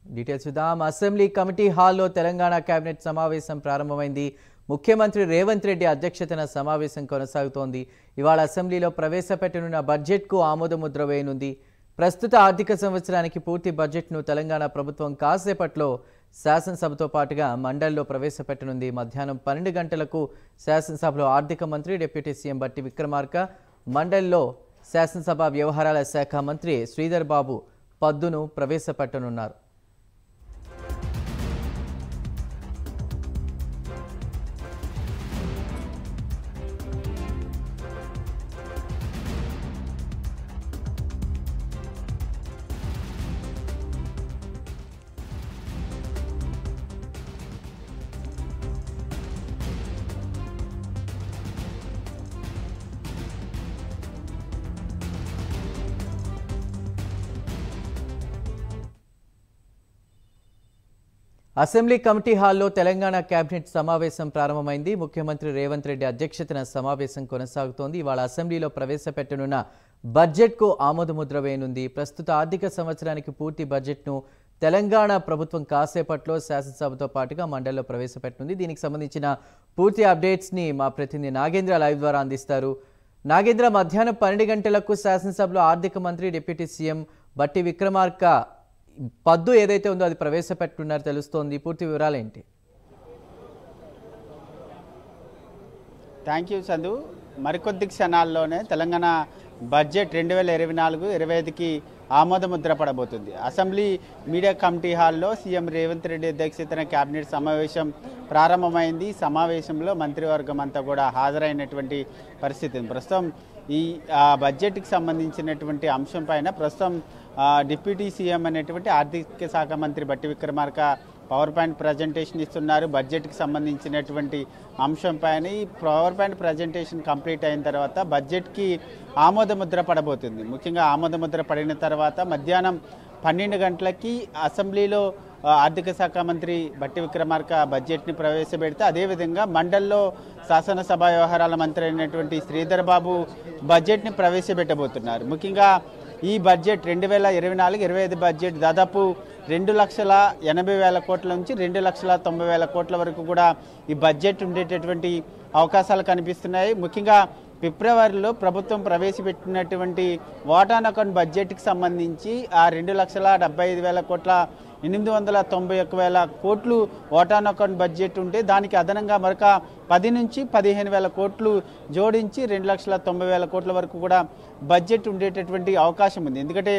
Details చూద్దాం. Assembly committee హాల్లో Telangana cabinet సమావేశం ప్రారంభమైంది. ముఖ్యమంత్రి రేవంత్ రెడ్డి అధ్యక్షతన సమావేశం కొనసాగుతోంది. ఇవాళ అసెంబ్లీలో ప్రవేశపెట్టనున్న బడ్జెట్కు ఆమోదముద్ర వేయనుంది. ప్రస్తుత ఆర్థిక సంవత్సరానికి పూర్తి బడ్జెట్ను తెలంగాణ ప్రభుత్వం కాసేపట్లో శాసనసభతో పాటుగా మండలిలో ప్రవేశపెట్టనుంది. మధ్యాహ్నం 12 గంటలకు శాసనసభలో ఆర్థిక మంత్రి డిప్యూటీ సీఎం బట్టి విక్రమార్క, మండలిలో శాసనసభ వ్యవహారాల శాఖ మంత్రి శ్రీధర్ బాబు పద్దును ప్రవేశపెట్టనున్నారు. అసెంబ్లీ కమిటీ హాల్లో తెలంగాణ కేబినెట్ సమావేశం ప్రారంభమైంది. ముఖ్యమంత్రి రేవంత్ రెడ్డి అధ్యక్షతన సమావేశం కొనసాగుతోంది. ఇవాళ అసెంబ్లీలో ప్రవేశపెట్టనున్న బడ్జెట్కు ఆమోదముద్ర వేయనుంది. ప్రస్తుత ఆర్థిక సంవత్సరానికి పూర్తి బడ్జెట్ను తెలంగాణ ప్రభుత్వం కాసేపట్లో శాసనసభతో పాటుగా మండలిలో ప్రవేశపెట్టనుంది. దీనికి సంబంధించిన పూర్తి అప్డేట్స్ని మా ప్రతినిధి నాగేంద్ర లైవ్ ద్వారా అందిస్తారు. నాగేంద్ర, మధ్యాహ్నం 12 గంటలకు శాసనసభలో ఆర్థిక మంత్రి డిప్యూటీ సీఎం బట్టి విక్రమార్క పద్దు ఏదైతే ఉందో అది ప్రవేశపెట్టున్నారు తెలుస్తోంది. పూర్తి వివరాలు ఏంటి? Thank you Chandu. మరికొద్ది క్షణాల్లోనే తెలంగాణ బడ్జెట్ 2024-25కి ఆమోదముద్ర పడబోతుంది. అసెంబ్లీ మీడియా కమిటీ హాల్లో సీఎం రేవంత్ రెడ్డి అధ్యక్షతన కేబినెట్ సమావేశం ప్రారంభమైంది. సమావేశంలో మంత్రివర్గం అంతా కూడా హాజరైనటువంటి పరిస్థితి. ప్రస్తుతం ఈ బడ్జెట్కి సంబంధించినటువంటి అంశం పైన ప్రస్తుతం డిప్యూటీ సీఎం అనేటువంటి ఆర్థిక శాఖ మంత్రి బట్టి విక్రమార్క పవర్ పాయింట్ ప్రజెంటేషన్ ఇస్తున్నారు. బడ్జెట్కి సంబంధించినటువంటి అంశం పైన ఈ పవర్ పాయింట్ ప్రజెంటేషన్ కంప్లీట్ అయిన తర్వాత బడ్జెట్కి ఆమోదముద్ర పడబోతుంది. ముఖ్యంగా ఆమోదముద్ర పడిన తర్వాత మధ్యాహ్నం 12 గంటలకి అసెంబ్లీలో ఆర్థిక శాఖ మంత్రి బట్టి విక్రమార్క బడ్జెట్ని ప్రవేశపెడితే, అదేవిధంగా మండలిలో శాసనసభ వ్యవహారాల మంత్రి అయినటువంటి శ్రీధర్ బాబు బడ్జెట్ని ప్రవేశపెట్టబోతున్నారు. ముఖ్యంగా ఈ బడ్జెట్ 2024-25 బడ్జెట్ దాదాపు 2,80,000 కోట్ల నుంచి 2,90,000 కోట్ల వరకు కూడా ఈ బడ్జెట్ ఉండేటటువంటి అవకాశాలు కనిపిస్తున్నాయి. ముఖ్యంగా ఫిబ్రవరిలో ప్రభుత్వం ప్రవేశపెట్టినటువంటి వాటాన్ అకౌంట్ బడ్జెట్కి సంబంధించి ఆ 2,75,000 కోట్ల 891,000 కోట్లు వాటాన్ అకౌంట్ బడ్జెట్ ఉంటే దానికి అదనంగా మరొక 10 నుంచి 15,000 కోట్లు జోడించి 2,90,000 కోట్ల వరకు కూడా బడ్జెట్ ఉండేటటువంటి అవకాశం ఉంది. ఎందుకంటే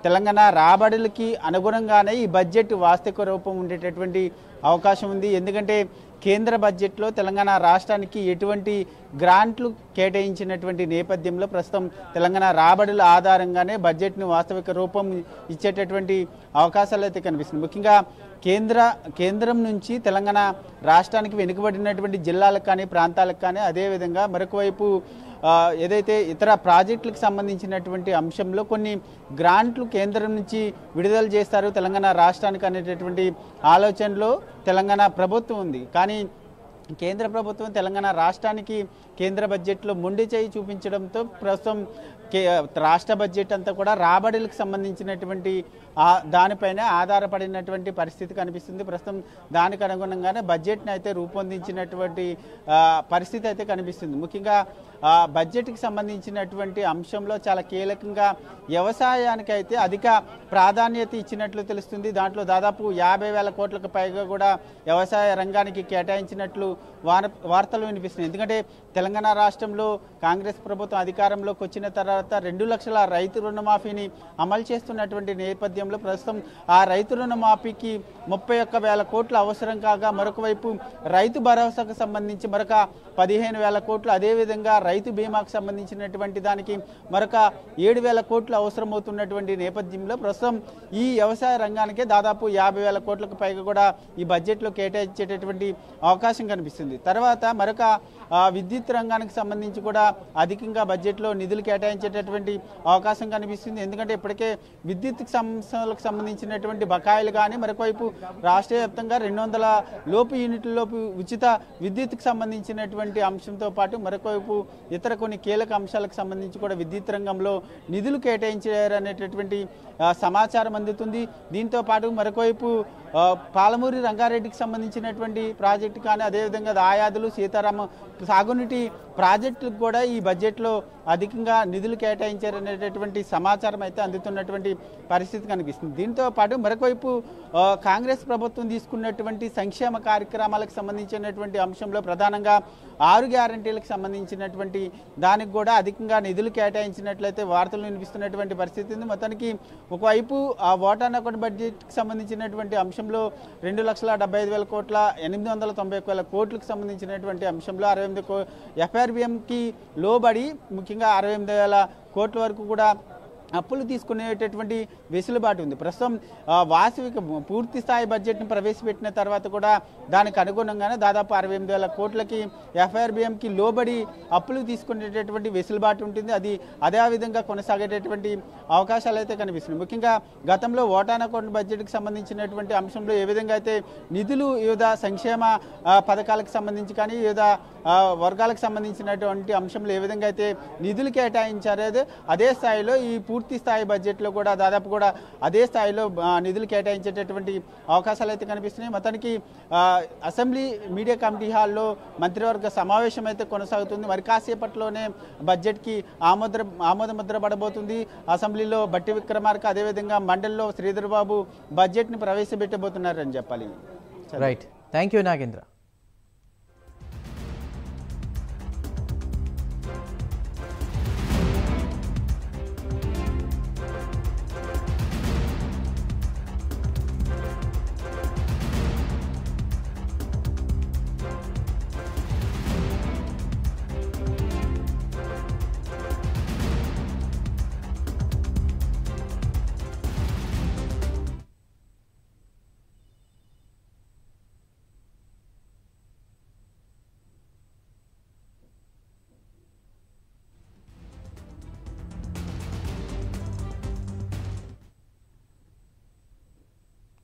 తెలంగాణ రాబడులకి అనుగుణంగానే ఈ బడ్జెట్ వాస్తవిక రూపం ఉండేటటువంటి అవకాశం ఉంది. ఎందుకంటే కేంద్ర బడ్జెట్లో తెలంగాణ రాష్ట్రానికి ఎటువంటి గ్రాంట్లు కేటాయించినటువంటి నేపథ్యంలో ప్రస్తుతం తెలంగాణ రాబడుల ఆధారంగానే బడ్జెట్ను వాస్తవిక రూపం ఇచ్చేటటువంటి అవకాశాలు అయితే కనిపిస్తుంది. ముఖ్యంగా కేంద్రం నుంచి తెలంగాణ రాష్ట్రానికి వెనుకబడినటువంటి జిల్లాలకు కానీ ప్రాంతాలకు కానీ, అదేవిధంగా మరొక వైపు ఏదైతే ఇతర ప్రాజెక్టులకు సంబంధించినటువంటి అంశంలో కొన్ని గ్రాంట్లు కేంద్రం నుంచి విడుదల చేస్తారు తెలంగాణ రాష్ట్రానికి అనేటటువంటి ఆలోచనలో తెలంగాణ ప్రభుత్వం ఉంది. కానీ కేంద్ర ప్రభుత్వం తెలంగాణ రాష్ట్రానికి కేంద్ర బడ్జెట్లో మొండి చేయి చూపించడంతో ప్రస్తుతం రాష్ట్ర బడ్జెట్ అంతా కూడా రాబడులకు సంబంధించినటువంటి దానిపైన ఆధారపడినటువంటి పరిస్థితి కనిపిస్తుంది. ప్రస్తుతం దానికి అనుగుణంగానే బడ్జెట్ని అయితే రూపొందించినటువంటి పరిస్థితి అయితే కనిపిస్తుంది. ముఖ్యంగా బడ్జెట్కి సంబంధించినటువంటి అంశంలో చాలా కీలకంగా వ్యవసాయానికి అయితే అధిక ప్రాధాన్యత ఇచ్చినట్లు తెలుస్తుంది. దాంట్లో దాదాపు 50,000 కోట్లకు పైగా కూడా వ్యవసాయ రంగానికి కేటాయించినట్లు వార్తలు వినిపిస్తున్నాయి. ఎందుకంటే తెలంగాణ రాష్ట్రంలో కాంగ్రెస్ ప్రభుత్వం అధికారంలోకి వచ్చిన తర్వాత 2 లక్షల రైతు రుణమాఫీని అమలు చేస్తున్నటువంటి నేపథ్యంలో ప్రస్తుతం ఆ రైతు రుణమాఫీకి 31,000 కోట్లు అవసరం కాగా, మరొక వైపు రైతు భరోసాకు సంబంధించి మరొక 15,000 కోట్లు, అదేవిధంగా రైతు బీమాకు సంబంధించినటువంటి దానికి మరొక 7,000 కోట్లు అవసరమవుతున్నటువంటి నేపథ్యంలో ప్రస్తుతం ఈ వ్యవసాయ రంగానికే దాదాపు 50,000 కోట్లకు పైగా కూడా ఈ బడ్జెట్లో కేటాయించేటటువంటి అవకాశం కనిపిస్తుంది. తర్వాత మరొక విద్యుత్ రంగానికి సంబంధించి కూడా అధికంగా బడ్జెట్లో నిధులు కేటాయించేటటువంటి అవకాశం కనిపిస్తుంది. ఎందుకంటే ఇప్పటికే విద్యుత్ సంస్థలకు సంబంధించినటువంటి బకాయిలు కానీ, మరొకవైపు రాష్ట్ర వ్యాప్తంగా 200 లోపు యూనిట్లలోపు ఉచిత విద్యుత్కి సంబంధించినటువంటి అంశంతో పాటు మరొకవైపు ఇతర కొన్ని కీలక అంశాలకు సంబంధించి కూడా విద్యుత్ రంగంలో నిధులు కేటాయించారనేటటువంటి సమాచారం అందుతుంది. దీంతో పాటు మరొకవైపు పాలమూరి రంగారెడ్డికి సంబంధించినటువంటి ప్రాజెక్టు కానీ, అదేవిధంగా దాయాదులు సీతారామ సాగునీటి ప్రాజెక్టులకు కూడా ఈ బడ్జెట్లో అధికంగా నిధులు కేటాయించారనేటటువంటి సమాచారం అయితే అందుతున్నటువంటి పరిస్థితి కనిపిస్తుంది. దీంతో పాటు మరొకవైపు కాంగ్రెస్ ప్రభుత్వం తీసుకున్నటువంటి సంక్షేమ కార్యక్రమాలకు సంబంధించినటువంటి అంశంలో ప్రధానంగా 6 గ్యారంటీలకు సంబంధించినటువంటి దానికి కూడా అధికంగా నిధులు కేటాయించినట్లయితే వార్తలు వినిపిస్తున్నటువంటి పరిస్థితి ఉంది. మొత్తానికి ఒకవైపు ఆ ఓటాన్ అకౌంట్ బడ్జెట్కి సంబంధించినటువంటి అంశంలో 2,75,000 కోట్ల 891 కోట్లకు సంబంధించినటువంటి అంశంలో 68 FRBMకి లోబడి ముఖ్యంగా 68,000 కోట్ల వరకు కూడా అప్పులు తీసుకునేటటువంటి వెసులుబాటు ఉంది. ప్రస్తుతం వాస్తవిక పూర్తి స్థాయి బడ్జెట్ను ప్రవేశపెట్టిన తర్వాత కూడా దానికి అనుగుణంగానే దాదాపు 68,000 కోట్లకి FRBMకి లోబడి అప్పులు తీసుకునేటటువంటి వెసులుబాటు ఉంటుంది. అది అదే విధంగా కొనసాగేటటువంటి అవకాశాలు అయితే కనిపిస్తున్నాయి. ముఖ్యంగా గతంలో ఓటాన్ అకౌంట్ బడ్జెట్కి సంబంధించినటువంటి అంశంలో ఏ విధంగా అయితే నిధులు వివిధ సంక్షేమ పథకాలకు సంబంధించి కానీ వివిధ వర్గాలకు సంబంధించినటువంటి అంశంలో ఏ విధంగా అయితే నిధులు కేటాయించారో అదే స్థాయిలో ఈ పూర్తి స్థాయి బడ్జెట్లో కూడా దాదాపు కూడా అదే స్థాయిలో నిధులు కేటాయించేటటువంటి అవకాశాలు అయితే కనిపిస్తున్నాయి. మొత్తానికి అసెంబ్లీ మీడియా కమిటీ హాల్లో మంత్రివర్గ సమావేశం అయితే కొనసాగుతుంది. మరి కాసేపట్లోనే బడ్జెట్కి ఆమోద ముద్ర పడబోతుంది. అసెంబ్లీలో బట్టి విక్రమార్క, అదేవిధంగా మండలిలో శ్రీధర్ బాబు బడ్జెట్ని ప్రవేశపెట్టబోతున్నారని చెప్పాలి. Right, thank you Nagendra.